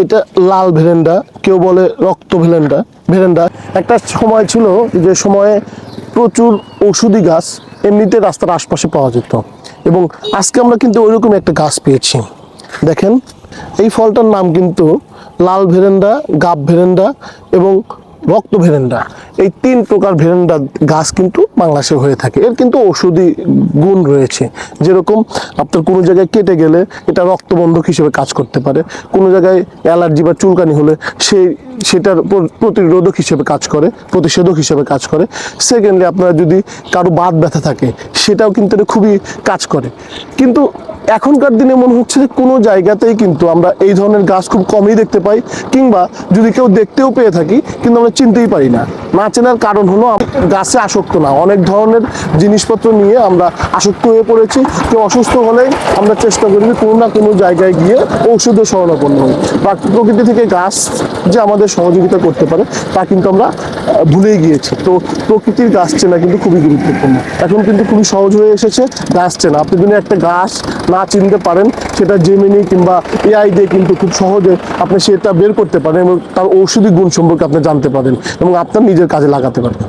এটা লাল ভেরেন্ডা, কেউ বলে রক্ত ভেরেন্ডা। একটা সময় ছিল যে সময়ে প্রচুর ঔষধি গাছ এমনিতে রাস্তার আশপাশে পাওয়া যেত, এবং আজকে আমরা কিন্তু ওইরকম একটা গাছ পেয়েছি। দেখেন, এই ফলটার নাম কিন্তু লাল ভেরেন্ডা, গাব ভেরেন্ডা এবং রক্ত ভেরেন্ডা। এই 3 প্রকার ভেরেন্ডা গাছ কিন্তু বাংলাদেশে হয়ে থাকে। এর কিন্তু ঔষধি গুণ রয়েছে। যেরকম আপনার কোনো জায়গায় কেটে গেলে এটা রক্তবন্ধক হিসেবে কাজ করতে পারে, কোনো জায়গায় অ্যালার্জি বা চুলকানি হলে সেটার প্রতিরোধক হিসেবে কাজ করে, প্রতিষেধক হিসেবে কাজ করে। সেকেন্ডলি আপনার যদি কারো বাত ব্যথা থাকে সেটাও কিন্তু এটা খুবই কাজ করে। কিন্তু এখনকার দিনে মনে হচ্ছে যে কোনো জায়গাতেই কিন্তু আমরা এই ধরনের গাছ খুব কমই দেখতে পাই, কিংবা যদি কেউ দেখতেও পেয়ে থাকি কিন্তু আমরা চিনতেই পারি না। না চেনার কারণ হলো গাছে আসক্ত না, অনেক ধরনের জিনিসপত্র নিয়ে আমরা আসক্ত হয়ে পড়েছি। কেউ অসুস্থ হলেই আমরা চেষ্টা করি কোনো না কোনো জায়গায় গিয়ে ঔষধের শরণাপন্ন হই, বা প্রকৃতি থেকে গাছ যে আমাদের সহযোগিতা করতে পারে তা কিন্তু আমরা ভুলেই গিয়েছি। তো প্রকৃতির গাছ চেনা কিন্তু খুবই গুরুত্বপূর্ণ। এখন কিন্তু খুবই সহজ হয়ে এসেছে গাছ চেনা। আপনি যদি একটা গাছ না চিনতে পারেন, সেটা জেমিনি কিংবা এআই দিয়ে কিন্তু খুব সহজে আপনি সেটা বের করতে পারেন এবং তার ঔষধি গুণ সম্পর্কে আপনি জানতে পারেন এবং আপনার নিজের কাজে লাগাতে পারেন।